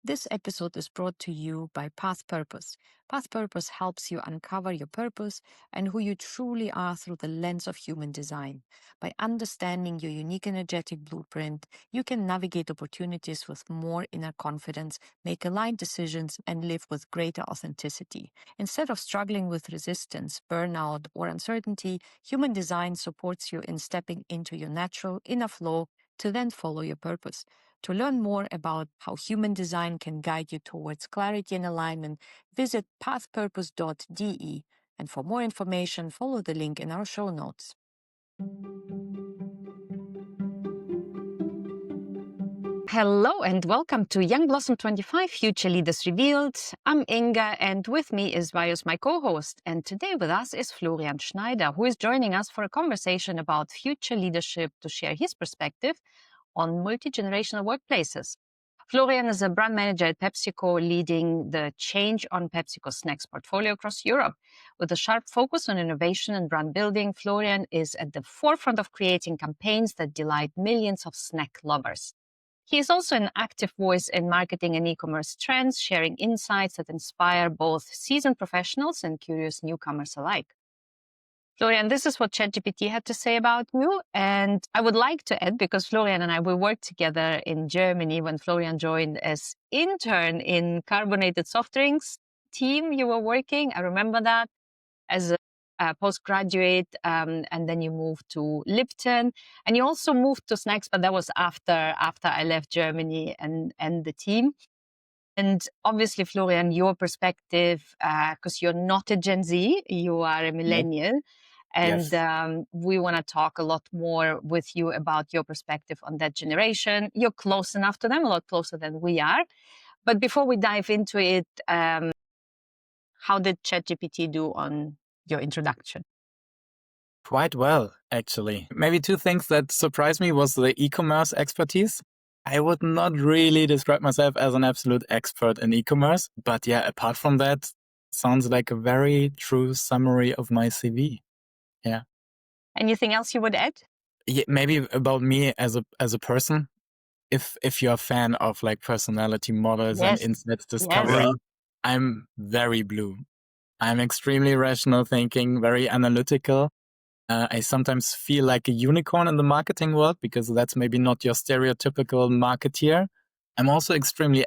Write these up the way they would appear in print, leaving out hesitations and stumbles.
This episode is brought to you by Path Purpose. Path Purpose helps you uncover your purpose and who you truly are through the lens of human design. By understanding your unique energetic blueprint, you can navigate opportunities with more inner confidence, make aligned decisions, and live with greater authenticity. Instead of struggling with resistance, burnout, or uncertainty, human design supports you in stepping into your natural inner flow to then follow your purpose. To learn more about how human design can guide you towards clarity and alignment, visit pathpurpose.de. And for more information, follow the link in our show notes. Hello and welcome to Young Blossom25 Future Leaders Revealed. I'm Inga and with me is Vajos, my co-host. And today with us is Florian Schneider, who is joining us for a conversation about future leadership to share his perspective on multi-generational workplaces. Florian is a brand manager at PepsiCo, leading the change on PepsiCo snacks portfolio across Europe. With a sharp focus on innovation and brand building, Florian is at the forefront of creating campaigns that delight millions of snack lovers. He is also an active voice in marketing and e-commerce trends, sharing insights that inspire both seasoned professionals and curious newcomers alike. Florian, this is what ChatGPT had to say about you. And I would like to add, because Florian and I, we worked together in Germany when Florian joined as intern in carbonated soft drinks team you were working. I remember that as a postgraduate. And then you moved to Lipton and you also moved to snacks, but that was after I left Germany and the team. And obviously, Florian, your perspective, because you're not a Gen Z, you are a millennial. And Yes. We want to talk a lot more with you about your perspective on that generation. You're close enough to them, a lot closer than we are. But before we dive into it, how did ChatGPT do on your introduction? Quite well, actually. Maybe two things that surprised me was the e-commerce expertise. I would not really describe myself as an absolute expert in e-commerce, but yeah, apart from that, sounds like a very true summary of my CV. Yeah. Anything else you would add? Yeah, maybe about me as a person. If you're a fan of like personality models and Yes. insights discovery, Yes. I'm very blue. I'm extremely rational thinking, very analytical. I sometimes feel like a unicorn in the marketing world because that's maybe not your stereotypical marketeer. I'm also extremely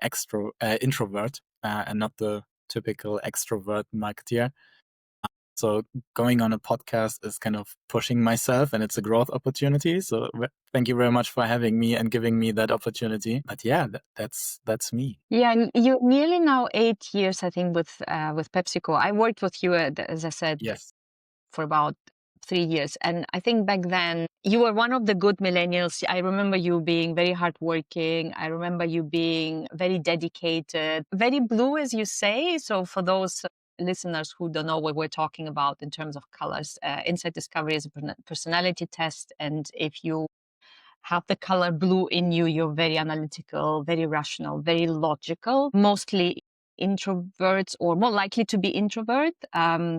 introvert and not the typical extrovert marketeer. So going on a podcast is kind of pushing myself and it's a growth opportunity. So thank you very much for having me and giving me that opportunity. But yeah, that's me. Yeah, and you're nearly now 8 years, I think, with PepsiCo. I worked with you, as I said, Yes. for about 3 years. And I think back then you were one of the good millennials. I remember you being very hardworking. I remember you being very dedicated, very blue, as you say. So for those listeners who don't know what we're talking about in terms of colors, Insight Discovery is a personality test. And if you have the color blue in you, you're very analytical, very rational, very logical, mostly introverts or more likely to be introvert.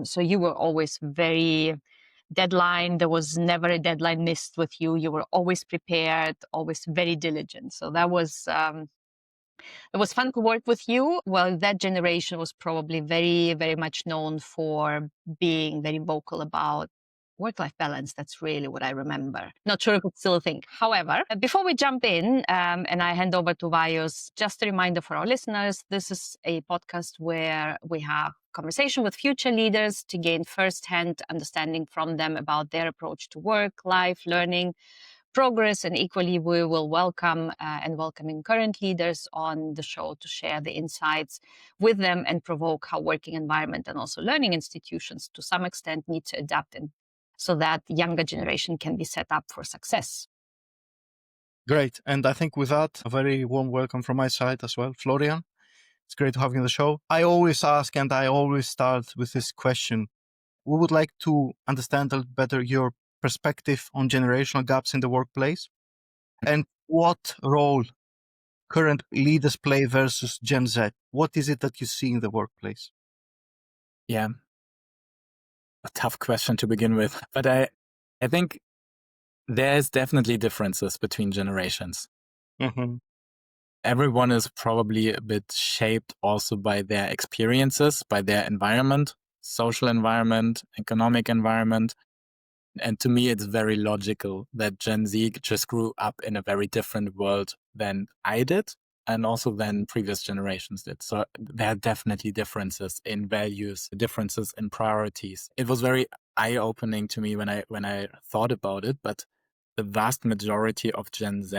So you were always very deadline. There was never a deadline missed with you. You were always prepared, always very diligent. So that was it was fun to work with you. Well, that generation was probably very, very much known for being very vocal about work-life balance. That's really what I remember. Not sure if it's still a thing. However, before we jump in and I hand over to Vajos, just a reminder for our listeners, this is a podcast where we have conversation with future leaders to gain first-hand understanding from them about their approach to work, life, learning, progress, and equally we will welcome and welcoming current leaders on the show to share the insights with them and provoke how working environment and also learning institutions to some extent need to adapt and so that younger generation can be set up for success. Great. And I think with that, a very warm welcome from my side as well. Florian, it's great to have you on the show. I always ask and I always start with this question. We would like to understand a little better your perspective on generational gaps in the workplace and what role current leaders play versus Gen Z. What is it that you see in the workplace? Yeah. A tough question to begin with, but I think there's definitely differences between generations. Mm-hmm. everyone is probably a bit shaped also by their experiences, by their environment, social environment, economic environment. And to me, it's very logical that Gen Z just grew up in a very different world than I did and also than previous generations did. So there are definitely differences in values, differences in priorities. It was very eye-opening to me when I thought about it, but the vast majority of Gen Z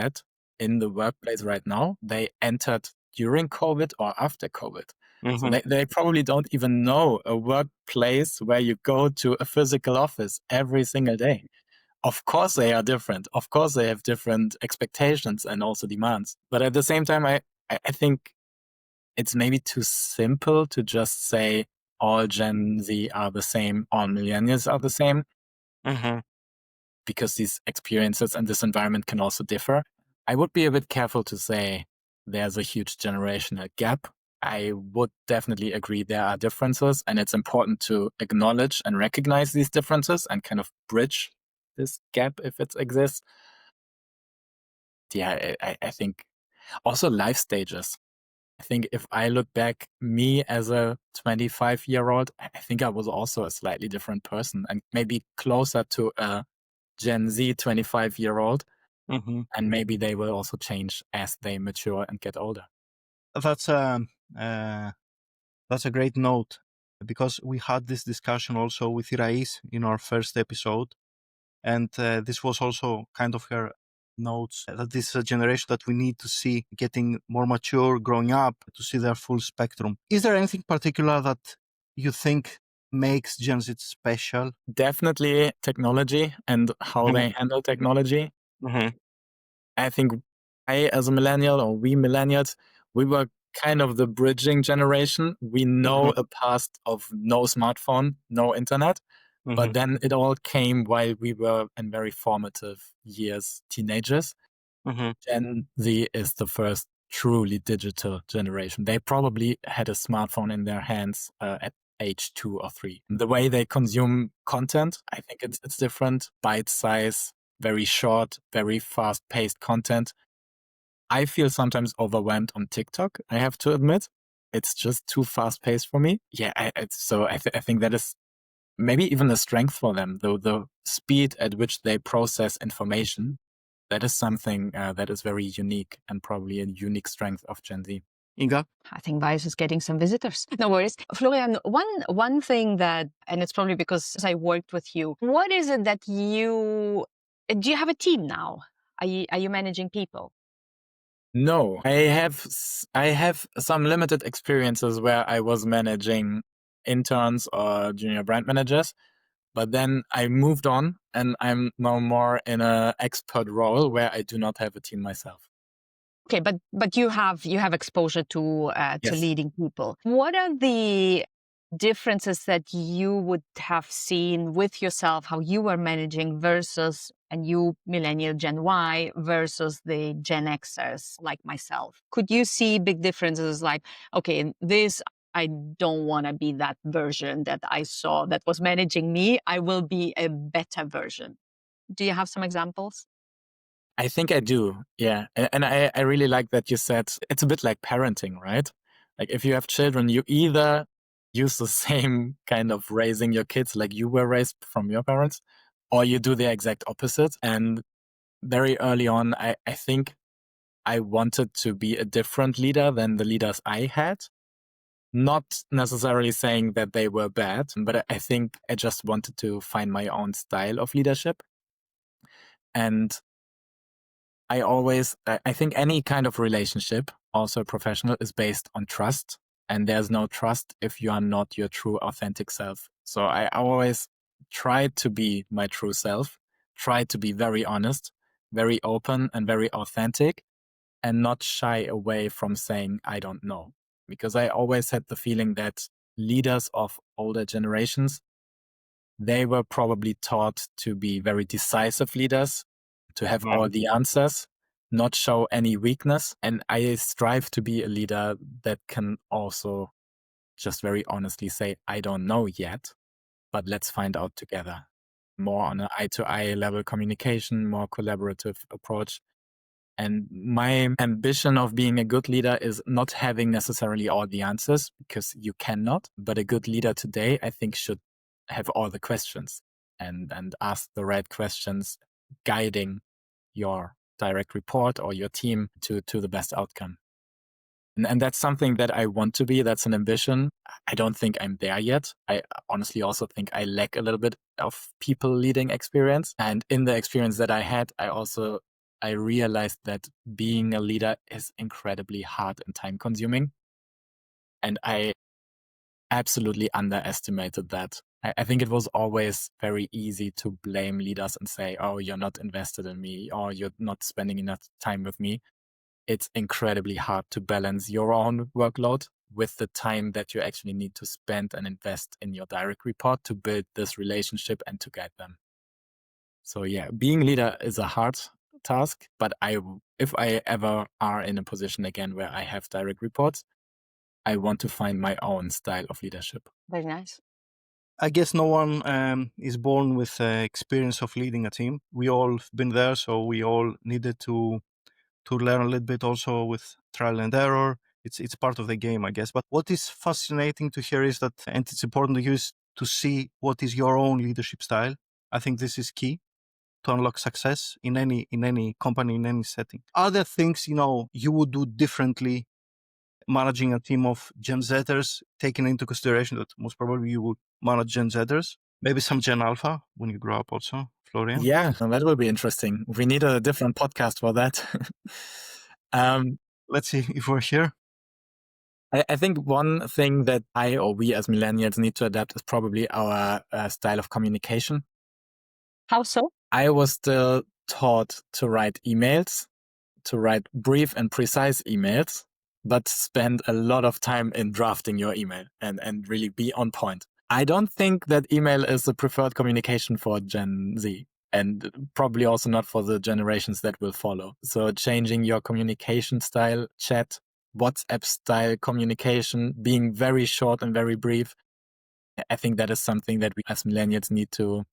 in the workplace right now, they entered during COVID or after COVID. So they probably don't even know a workplace where you go to a physical office every single day. Of course they are different. Of course they have different expectations and also demands. But at the same time, I think it's maybe too simple to just say all Gen Z are the same, all millennials are the same, because these experiences and this environment can also differ. I would be a bit careful to say there's a huge generational gap. I would definitely agree there are differences, and it's important to acknowledge and recognize these differences and kind of bridge this gap if it exists. Yeah, I think also life stages. I think if I look back, me as a 25-year-old, I think I was also a slightly different person and maybe closer to a Gen Z 25-year-old. And maybe they will also change as they mature and get older. That's a great note, because we had this discussion also with Irais in our first episode, and this was also kind of her notes, that this is a generation that we need to see getting more mature, growing up, to see their full spectrum. Is there anything particular that you think makes Gen Z special? Definitely technology and how they handle technology. I think as a millennial, or we millennials, we were kind of the bridging generation. We know a past of no smartphone, no internet, but then it all came while we were in very formative years, teenagers. Gen Z is the first truly digital generation. They probably had a smartphone in their hands at age 2 or 3. The way they consume content, I think it's different. Bite size, very short, very fast paced content. I feel sometimes overwhelmed on TikTok, I have to admit. It's just too fast paced for me. Yeah, I think that is maybe even a strength for them, though the speed at which they process information, that is something that is very unique and probably a unique strength of Gen Z. Inga? I think Bias is getting some visitors. No worries. Florian, one thing that, and it's probably because I worked with you, what is it that do you have a team now? Are you managing people? No, I have some limited experiences where I was managing interns or junior brand managers, but then I moved on and I'm now more in an expert role where I do not have a team myself. Okay, but you have exposure to Yes. leading people. What are the differences that you would have seen with yourself, how you were managing versus, and you millennial Gen Y versus the Gen Xers like myself? Could you see big differences like, okay, in this, I don't want to be that version that I saw that was managing me. I will be a better version. Do you have some examples? I think I do. Yeah. And I really like that you said it's a bit like parenting, right? Like if you have children, you either use the same kind of raising your kids like you were raised from your parents, or you do the exact opposite. And very early on, I think I wanted to be a different leader than the leaders I had. Not necessarily saying that they were bad, but I think I just wanted to find my own style of leadership. And I think any kind of relationship, also professional, is based on trust. And there's no trust if you are not your true authentic self. So I always tried to be my true self, tried to be very honest, very open and very authentic, and not shy away from saying, I don't know. Because I always had the feeling that leaders of older generations, they were probably taught to be very decisive leaders, to have all the answers, not show any weakness. And I strive to be a leader that can also just very honestly say, I don't know yet, but let's find out together. More on an eye-to-eye level communication, more collaborative approach. And my ambition of being a good leader is not having necessarily all the answers, because you cannot. But a good leader today, I think, should have all the questions and ask the right questions, guiding your direct report or your team to the best outcome. And that's something that I want to be. That's an ambition. I don't think I'm there yet. I honestly also think I lack a little bit of people leading experience. And in the experience that I had, I realized that being a leader is incredibly hard and time consuming. And I absolutely underestimated that. I think it was always very easy to blame leaders and say, oh, you're not invested in me, or you're not spending enough time with me. It's incredibly hard to balance your own workload with the time that you actually need to spend and invest in your direct report to build this relationship and to guide them. So yeah, being leader is a hard task, but if I ever are in a position again where I have direct reports, I want to find my own style of leadership. Very nice. I guess no one is born with experience of leading a team. We all been there, so we all needed to learn a little bit also with trial and error. It's part of the game, I guess. But what is fascinating to hear is that, and it's important to use to see what is your own leadership style. I think this is key to unlock success in any company, in any setting. Are there things you would do differently managing a team of Gen Zers, taking into consideration that most probably you would manage Gen Zers, maybe some Gen Alpha when you grow up also, Florian? Yeah, that will be interesting. We need a different podcast for that. Let's see if we're here. I think one thing that we as millennials need to adapt is probably our style of communication. How so? I was still taught to write emails, to write brief and precise emails, but spend a lot of time in drafting your email and really be on point. I don't think that email is the preferred communication for Gen Z, and probably also not for the generations that will follow. So changing your communication style, chat, WhatsApp style communication, being very short and very brief, I think that is something that we as millennials need to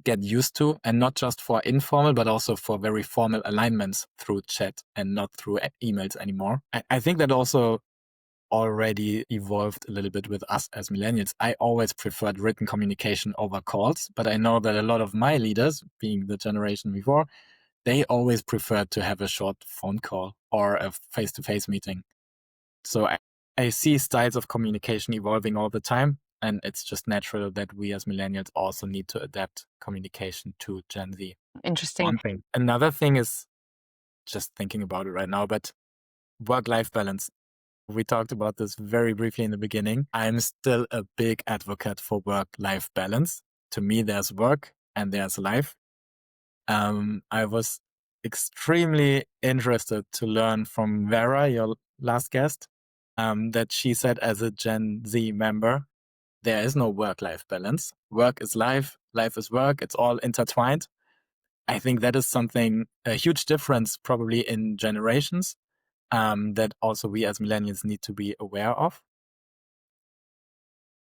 get used to, and not just for informal, but also for very formal alignments through chat and not through emails anymore. I think that also already evolved a little bit with us as millennials. I always preferred written communication over calls, but I know that a lot of my leaders, being the generation before, they always preferred to have a short phone call or a face-to-face meeting. So I see styles of communication evolving all the time. And it's just natural that we as millennials also need to adapt communication to Gen Z. Interesting. One thing. Another thing is, just thinking about it right now, but work-life balance. We talked about this very briefly in the beginning. I'm still a big advocate for work-life balance. To me, there's work and there's life. I was extremely interested to learn from Vera, your last guest, that she said as a Gen Z member, there is no work-life balance. Work is life, life is work. It's all intertwined. I think that is something, a huge difference probably in generations, that also we as millennials need to be aware of.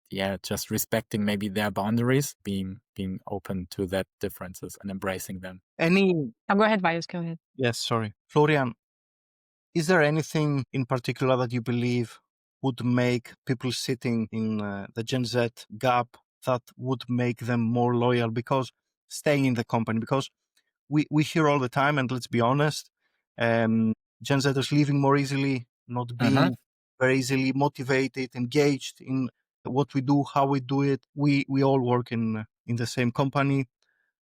Yeah, just respecting maybe their boundaries, being open to that differences and embracing them. Go ahead, Vios, go ahead. Yes, sorry. Florian, is there anything in particular that you believe would make people sitting in the Gen Z gap that would make them more loyal because staying in the company? Because we hear all the time, and let's be honest, Gen Zers leaving more easily, not being very easily motivated, engaged in what we do, how we do it. We all work in the same company.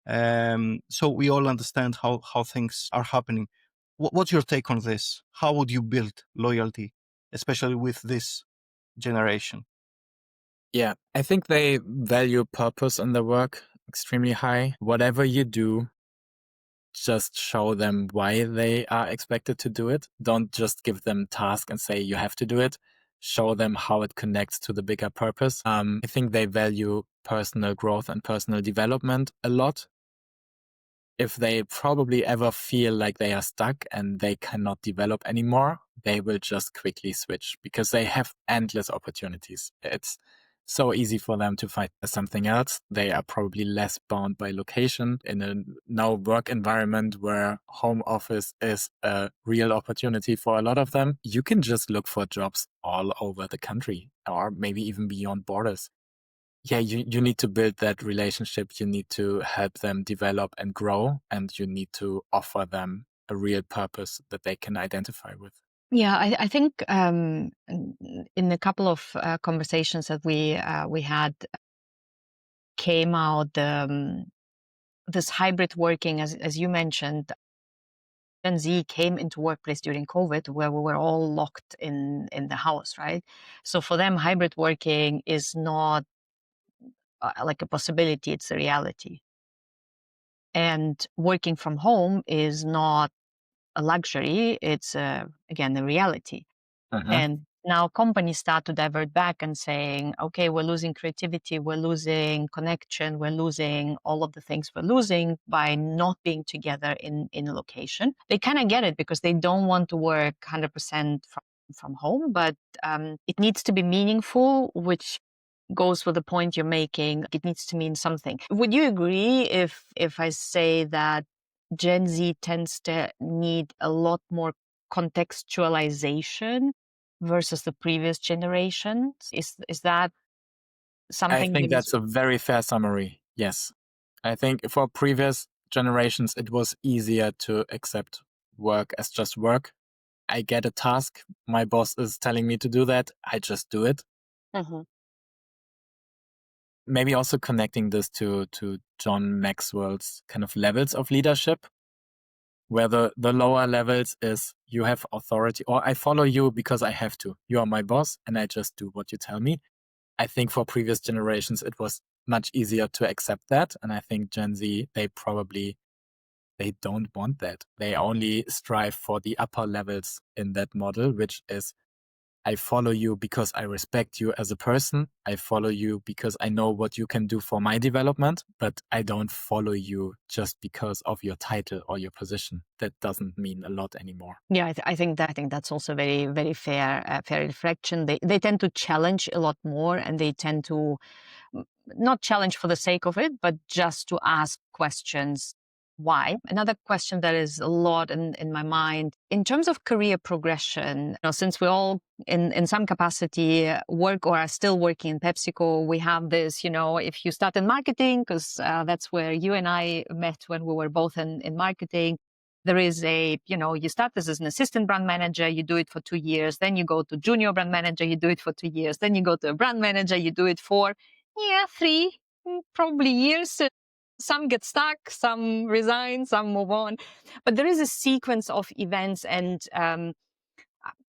So we all understand how things are happening. What's your take on this? How would you build loyalty, especially with this generation? Yeah, I think they value purpose in their work extremely high. Whatever you do, just show them why they are expected to do it. Don't just give them task and say you have to do it. Show them how it connects to the bigger purpose. I think they value personal growth and personal development a lot. If they probably ever feel like they are stuck and they cannot develop anymore, they will just quickly switch because they have endless opportunities. so easy for them to find something else. They are probably less bound by location in a now work environment where home office is a real opportunity for a lot of them. You can just look for jobs all over the country or maybe even beyond borders. Yeah, you need to build that relationship. You need to help them develop and grow, and you need to offer them a real purpose that they can identify with. Yeah, I think in a couple of conversations that we had came out this hybrid working, as you mentioned. Gen Z came into workplace during COVID, where we were all locked in the house, right? So for them, hybrid working is not like a possibility; it's a reality. And working from home is not a luxury; it's again a reality. And now companies start to divert back and saying, okay, we're losing creativity, we're losing connection, we're losing all of the things we're losing by not being together in a location. They kind of get it because they don't want to work 100% from home, but it needs to be meaningful, which goes with the point you're making. It needs to mean something. Would you agree if I say that Gen Z tends to need a lot more contextualization versus the previous generations? Is that I something think that is? that's a very fair summary. Yes. I think for previous generations, it was easier to accept work as just work. I get a task. My boss is telling me to do that. I just do it. Mhm. Maybe also connecting this to John Maxwell's kind of levels of leadership, where the lower levels is you have authority, or I follow you because I have to. You are my boss and I just do what you tell me. I think for previous generations, it was much easier to accept that. And I think Gen Z, they don't want that. They only strive for the upper levels in that model, which is I follow you because I respect you as a person. I follow you because I know what you can do for my development, but I don't follow you just because of your title or your position. That doesn't mean a lot anymore. Yeah, I think that's also very very fair reflection. They tend to challenge a lot more, and they tend to not challenge for the sake of it, but just to ask questions. Why? Another question that is a lot in my mind in terms of career progression, since we all in some capacity work or are still working in PepsiCo, we have this, if you start in marketing, because that's where you and I met when we were both in marketing. There is you start as an assistant brand manager, you do it for 2 years, then you go to junior brand manager, you do it for 2 years, then you go to a brand manager, you do it for 3 probably years. Some get stuck, some resign, some move on. But there is a sequence of events, and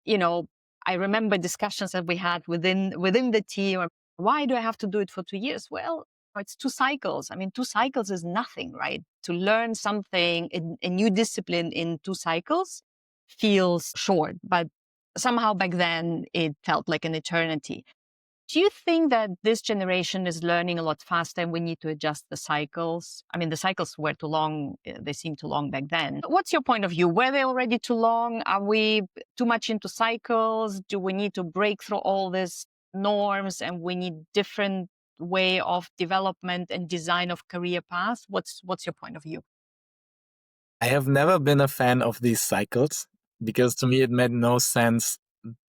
you know, I remember discussions that we had within the team. Why do I have to do it for 2 years? Well, it's 2 cycles. I mean, 2 cycles is nothing, right? To learn something in a new discipline in 2 cycles feels short, but somehow back then it felt like an eternity. Do you think that this generation is learning a lot faster and we need to adjust the cycles? I mean, the cycles were too long. They seemed too long back then. What's your point of view? Were they already too long? Are we too much into cycles? Do we need to break through all these norms and we need different way of development and design of career paths? What's your point of view? I have never been a fan of these cycles because to me it made no sense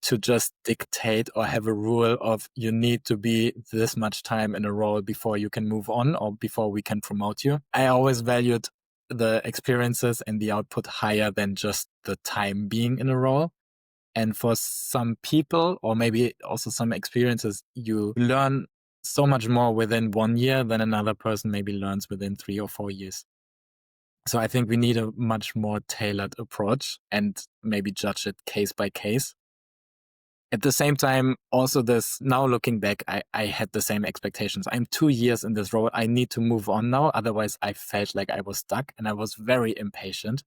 to just dictate or have a rule of you need to be this much time in a role before you can move on or before we can promote you. I always valued the experiences and the output higher than just the time being in a role. And for some people, or maybe also some experiences, you learn so much more within 1 year than another person maybe learns within 3 or 4 years. So I think we need a much more tailored approach and maybe judge it case by case. At the same time, also this, now looking back, I had the same expectations. I'm 2 years in this role. I need to move on now. Otherwise, I felt like I was stuck and I was very impatient.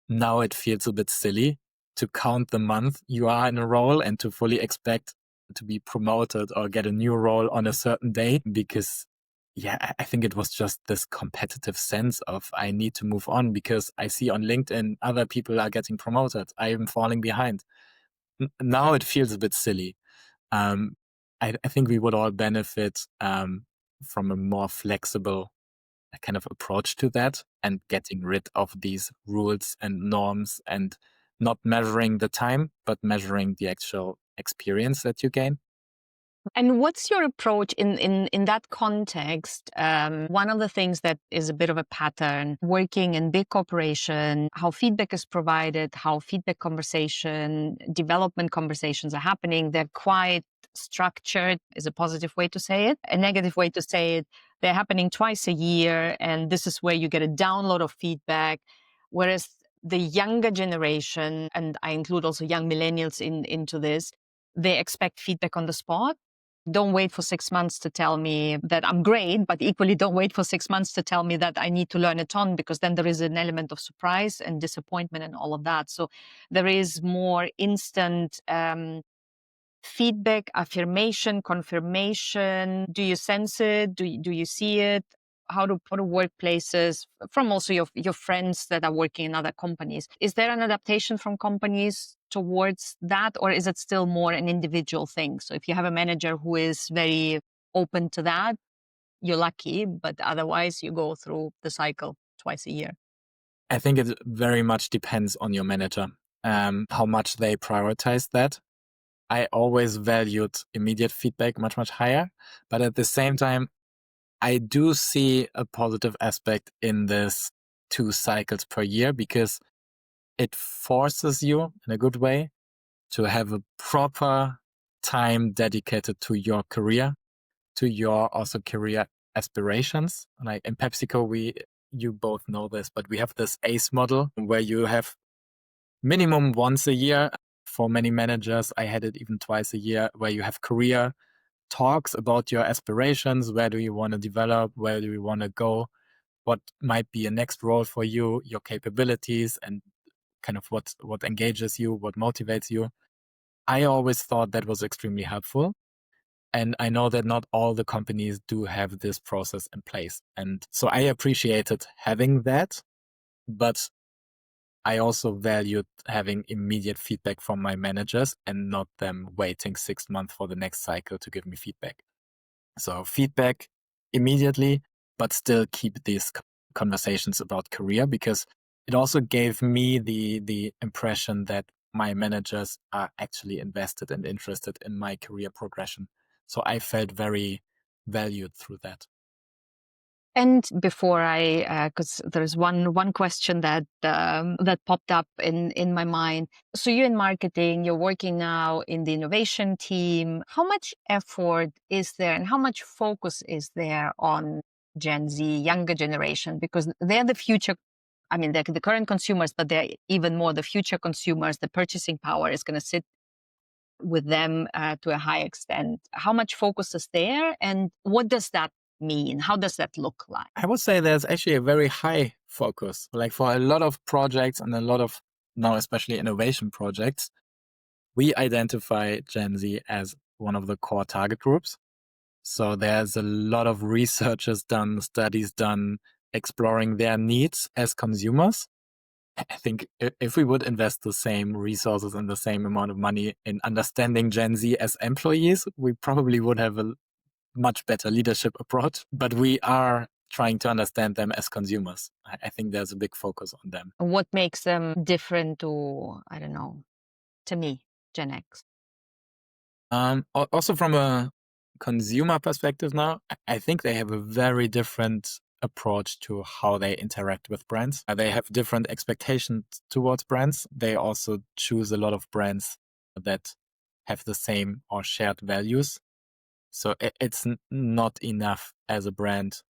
Now it feels a bit silly to count the month you are in a role and to fully expect to be promoted or get a new role on a certain day because yeah, I think it was just this competitive sense of I need to move on because I see on LinkedIn other people are getting promoted. I am falling behind. Now it feels a bit silly. Um, I think we would all benefit from a more flexible kind of approach to that and getting rid of these rules and norms and not measuring the time, but measuring the actual experience that you gain. And what's your approach in that context? One of the things that is a bit of a pattern working in big corporation, how feedback is provided, how feedback conversation, development conversations are happening. They're quite structured is a positive way to say it. A negative way to say it, they're happening twice a year. And this is where you get a download of feedback. Whereas the younger generation, and I include also young millennials into this, they expect feedback on the spot. Don't wait for 6 months to tell me that I'm great, but equally don't wait for 6 months to tell me that I need to learn a ton, because then there is an element of surprise and disappointment and all of that. So there is more instant feedback, affirmation, confirmation. Do you sense it? Do you see it? How do workplaces, from also your friends that are working in other companies, is there an adaptation from companies towards that, or is it still more an individual thing? So if you have a manager who is very open to that, you're lucky, but otherwise you go through the cycle twice a year. I think it very much depends on your manager, how much they prioritize that. I always valued immediate feedback much, much higher, but at the same time, I do see a positive aspect in this 2 cycles per year, because it forces you in a good way to have a proper time dedicated to your career, to your also career aspirations. Like in PepsiCo, you both know this, but we have this ACE model where you have minimum once a year. For many managers, I had it even twice a year, where you have career talks about your aspirations. Where do you want to develop? Where do you want to go? What might be a next role for you, your capabilities, and kind of what engages you, what motivates you. I always thought that was extremely helpful. And I know that not all the companies do have this process in place. And so I appreciated having that, but I also valued having immediate feedback from my managers and not them waiting 6 months for the next cycle to give me feedback. So feedback immediately, but still keep these conversations about career, because it also gave me the impression that my managers are actually invested and interested in my career progression. So I felt very valued through that. And before because there's one question that that popped up in my mind. So you're in marketing, you're working now in the innovation team. How much effort is there, and how much focus is there on Gen Z, younger generation? Because they're the future. I mean, they're the current consumers, but they're even more the future consumers. The purchasing power is going to sit with them to a high extent. How much focus is there, and what does that mean? How does that look like? I would say there's actually a very high focus. Like for a lot of projects and a lot of now, especially innovation projects, we identify Gen Z as one of the core target groups. So there's a lot of researches done, studies done, exploring their needs as consumers. I think if we would invest the same resources and the same amount of money in understanding Gen Z as employees, we probably would have a much better leadership approach. But we are trying to understand them as consumers. I think there's a big focus on them. What makes them different to, I don't know, to me, Gen X? Also from a consumer perspective now, I think they have a very different approach to how they interact with brands. They have different expectations towards brands. They also choose a lot of brands that have the same or shared values. So it's not enough as a brand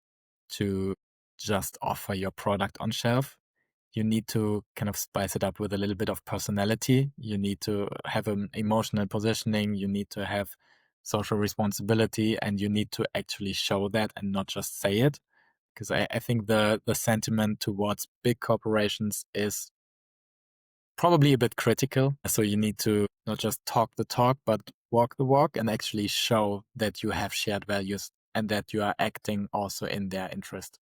to just offer your product on shelf. You need to kind of spice it up with a little bit of personality. You need to have an emotional positioning. You need to have social responsibility, and you need to actually show that and not just say it. Because I think the sentiment towards big corporations is probably a bit critical. So you need to not just talk the talk, but walk the walk and actually show that you have shared values and that you are acting also in their interest.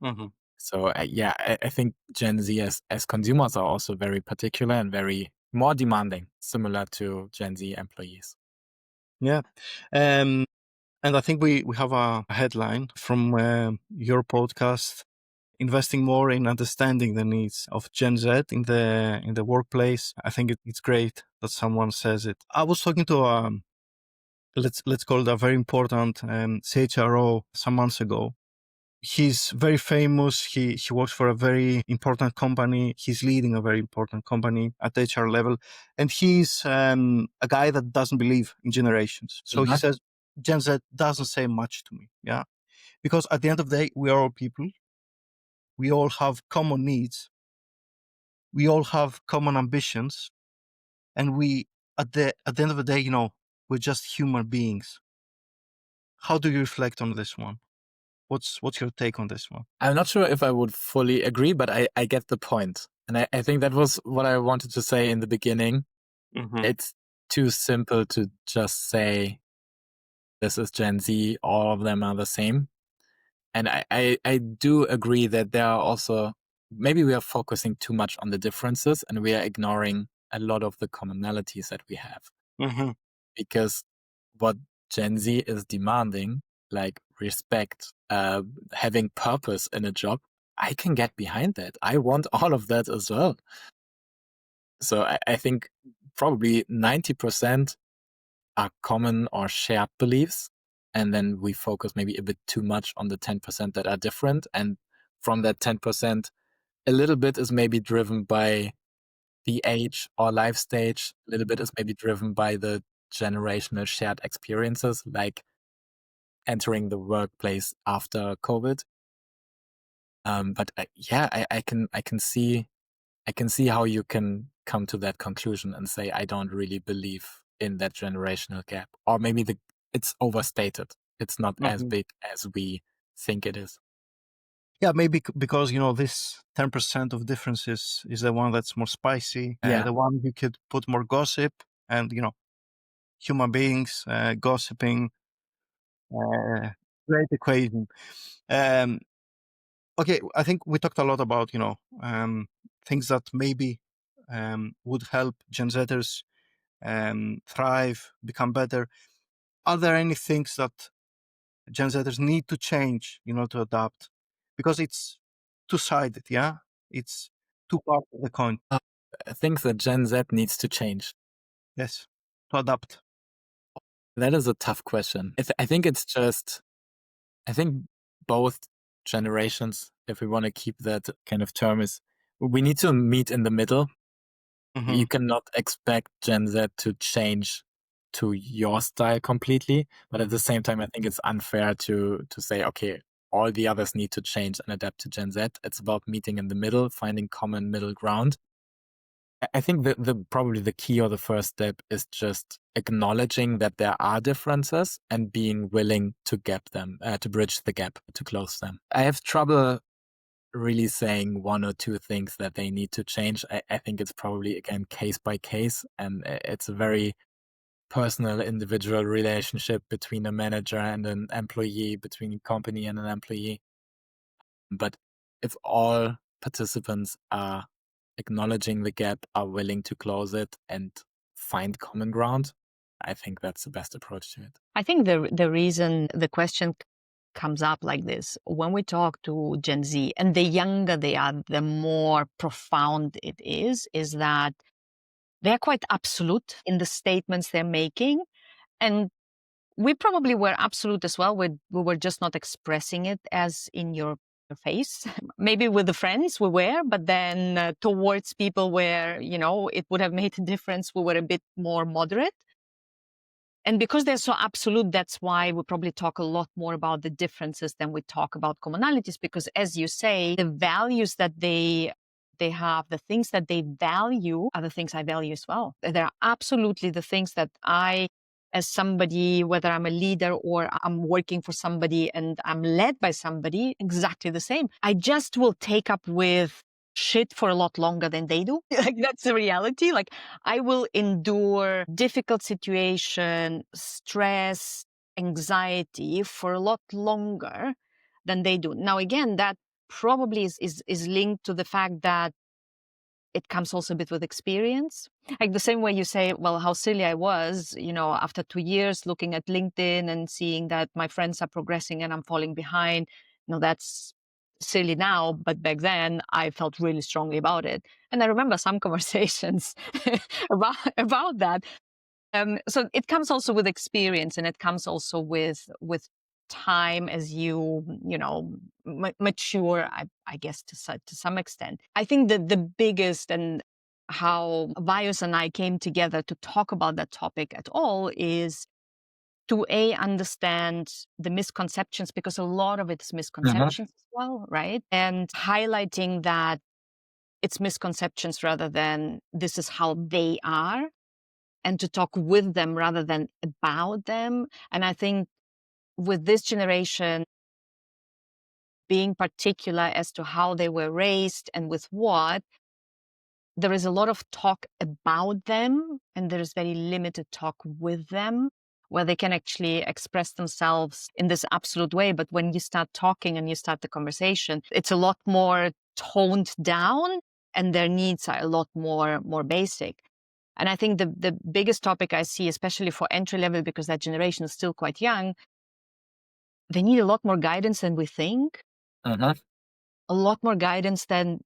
Mm-hmm. So I think Gen Z as consumers are also very particular and very more demanding, similar to Gen Z employees. Yeah. And I think we have a headline from your podcast, investing more in understanding the needs of Gen Z in the workplace. I think it's great that someone says it. I was talking to let's call it a very important CHRO some months ago. He's very famous. He works for a very important company. He's leading a very important company at HR level, and he's a guy that doesn't believe in generations. So he says Gen Z doesn't say much to me. Yeah, because at the end of the day, we are all people. We all have common needs. We all have common ambitions, and we at the end of the day, we're just human beings. How do you reflect on this one? What's your take on this one? I'm not sure if I would fully agree, but I get the point. And I think that was what I wanted to say in the beginning. Mm-hmm. It's too simple to just say, this is Gen Z, all of them are the same. And I do agree that there are also, maybe we are focusing too much on the differences and we are ignoring a lot of the commonalities that we have. Mm-hmm. Because what Gen Z is demanding, like respect, having purpose in a job, I can get behind that. I want all of that as well. So I think probably 90% are common or shared beliefs. And then we focus maybe a bit too much on the 10% that are different. And from that 10%, a little bit is maybe driven by the age or life stage. A little bit is maybe driven by the generational shared experiences, like entering the workplace after COVID. But I can see how you can come to that conclusion and say, I don't really believe in that generational gap, or maybe it's overstated. It's not as big as we think it is. Yeah, maybe because this 10% of differences is the one that's more spicy. Yeah. The one you could put more gossip and human beings gossiping. Great equation. Okay, I think we talked a lot about things that maybe would help Gen Zers thrive, become better. Are there any things that Gen Zers need to change, to adapt? Because it's two-sided, yeah? It's two parts of the coin. Things that Gen Z needs to change. Yes, to adapt. That is a tough question. I think it's just, I think both generations, if we want to keep that kind of term, is we need to meet in the middle. Mm-hmm. You cannot expect Gen Z to change to your style completely, but at the same time, I think it's unfair to say, okay, all the others need to change and adapt to Gen Z. It's about meeting in the middle, finding common middle ground. I think the probably the key or the first step is just acknowledging that there are differences and being willing to gap them, to bridge the gap, to close them. I have trouble really saying one or two things that they need to change. I think it's probably, again, case by case, and it's a very personal, individual relationship between a manager and an employee, between a company and an employee. But if all participants are acknowledging the gap, are willing to close it and find common ground, I think that's the best approach to it. I think the reason the question comes up like this, when we talk to Gen Z, and the younger they are, the more profound it is that they're quite absolute in the statements they're making. And we probably were absolute as well. We were just not expressing it as in your face. Maybe with the friends we were, but then towards people where, it would have made a difference, we were a bit more moderate. And because they're so absolute, that's why we probably talk a lot more about the differences than we talk about commonalities. Because as you say, the values that they have, the things that they value are the things I value as well. They're absolutely the things that I, as somebody, whether I'm a leader or I'm working for somebody and I'm led by somebody, exactly the same. I just will take up with shit for a lot longer than they do. Like, that's the reality. Like, I will endure difficult situation, stress, anxiety for a lot longer than they do. Now, again, that probably is linked to the fact that it comes also a bit with experience. Like the same way you say, well, how silly I was, after 2 years looking at LinkedIn and seeing that my friends are progressing and I'm falling behind. That's silly now, but back then I felt really strongly about it. And I remember some conversations about that. So it comes also with experience, and it comes also with time as you mature. I guess to some extent. I think that the biggest and how Vios and I came together to talk about that topic at all is to understand the misconceptions, because a lot of it is misconceptions as well, right? And highlighting that it's misconceptions rather than this is how they are, and to talk with them rather than about them. And I think with this generation, being particular as to how they were raised and with what, there is a lot of talk about them and there is very limited talk with them, where they can actually express themselves in this absolute way. But when you start talking and you start the conversation, it's a lot more toned down and their needs are a lot more basic. And I think the biggest topic I see, especially for entry level, because that generation is still quite young, they need a lot more guidance than we think. A lot more guidance than,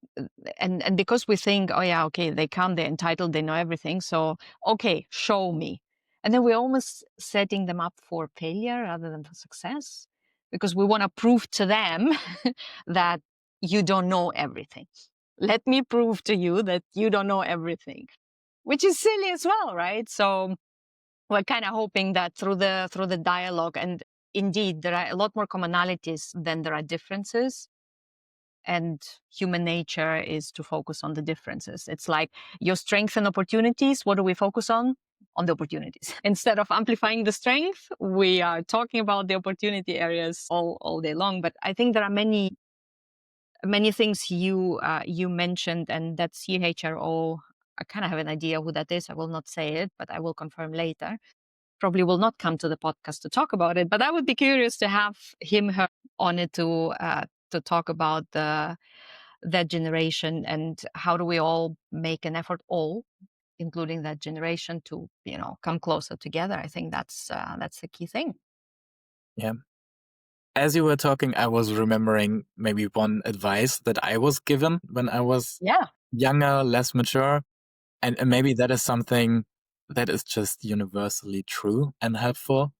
and because we think, oh yeah, okay, they come, they're entitled, they know everything. So, okay, show me. And then we're almost setting them up for failure rather than for success, because we want to prove to them that you don't know everything. Let me prove to you that you don't know everything, which is silly as well, right? So we're kind of hoping that through the dialogue, and indeed there are a lot more commonalities than there are differences. And human nature is to focus on the differences. It's like your strengths and opportunities. What do we focus on? On the opportunities. Instead of amplifying the strength, we are talking about the opportunity areas all day long. But I think there are many things you mentioned, and that CHRO, I kind of have an idea who that is. I will not say it, but I will confirm later. Probably will not come to the podcast to talk about it, but I would be curious to have her on it to talk about that generation and how do we all make an effort, all, including that generation, to come closer together. I think that's the key thing. Yeah. As you were talking, I was remembering maybe one advice that I was given when I was younger, less mature. And maybe that is something that is just universally true and helpful.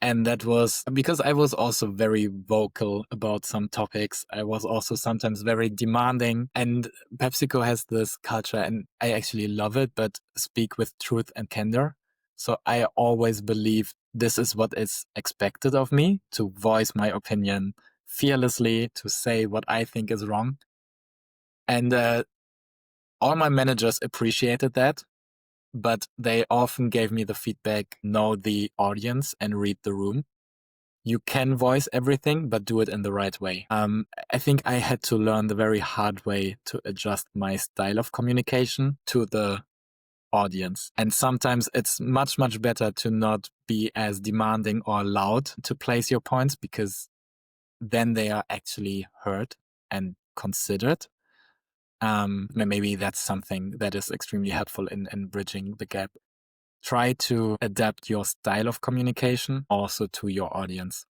And that was because I was also very vocal about some topics. I was also sometimes very demanding. And PepsiCo has this culture, and I actually love it, but speak with truth and candor. So I always believe this is what is expected of me, to voice my opinion fearlessly, to say what I think is wrong. And all my managers appreciated that, but they often gave me the feedback, know the audience and read the room. You can voice everything, but do it in the right way. I think I had to learn the very hard way to adjust my style of communication to the audience. And sometimes it's much, much better to not be as demanding or loud to place your points, because then they are actually heard and considered. Maybe that's something that is extremely helpful in bridging the gap. Try to adapt your style of communication also to your audience.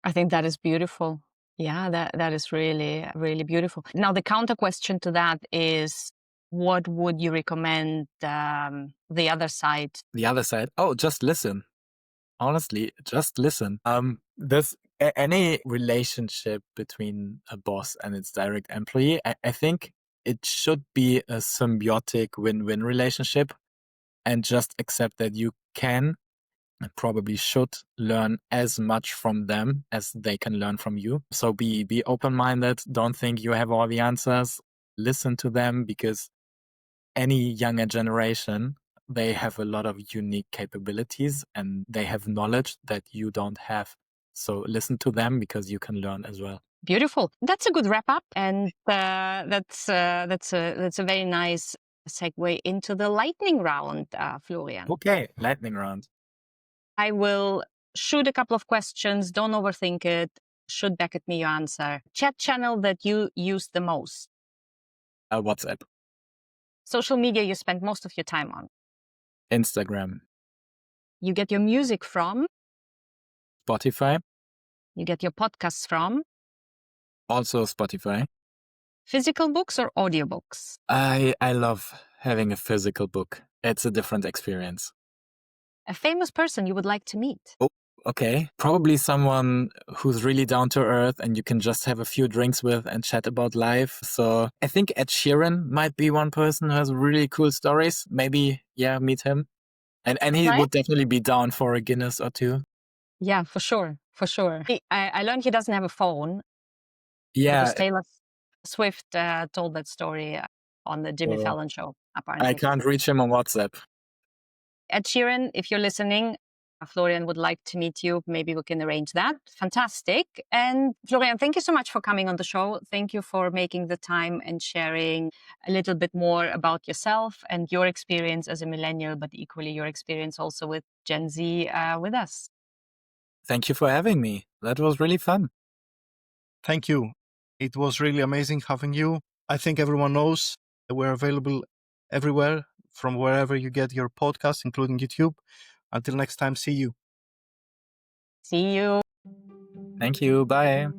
I think that is beautiful. Yeah, that is really, really beautiful. Now, the counter question to that is, what would you recommend the other side? The other side, just listen. Honestly, just listen. There's any relationship between a boss and its direct employee, I think it should be a symbiotic win-win relationship, and just accept that you can and probably should learn as much from them as they can learn from you. So be open-minded. Don't think you have all the answers. Listen to them, because any younger generation, they have a lot of unique capabilities and they have knowledge that you don't have. So listen to them, because you can learn as well. Beautiful. That's a good wrap up, and that's a very nice segue into the lightning round, Florian. Okay, lightning round. I will shoot a couple of questions. Don't overthink it. Shoot back at me your answer. Chat channel that you use the most. WhatsApp, Social media you spend most of your time on. Instagram, You get your music from, Spotify, you get your podcasts from, also Spotify. physical books or audiobooks. I love having a physical book. It's a different experience. A famous person you would like to meet. Oh, okay. Probably someone who's really down to earth and you can just have a few drinks with and chat about life. So I think Ed Sheeran might be one person who has really cool stories. Maybe, yeah, meet him. And he Right? would definitely be down for a Guinness or two. Yeah, for sure. For sure. I learned he doesn't have a phone Yeah, because Taylor Swift told that story on the Jimmy so Fallon show, I apparently. can't reach him on WhatsApp. Ed Sheeran, if you're listening, Florian would like to meet you. Maybe we can arrange that. Fantastic. And Florian, thank you so much for coming on the show. Thank you for making the time and sharing a little bit more about yourself and your experience as a millennial, but equally your experience also with Gen Z with us. Thank you for having me. That was really fun. Thank you. It was really amazing having you. I think everyone knows that we're available everywhere from wherever you get your podcast, including YouTube. Until next time, see you. See you. Thank you. Bye.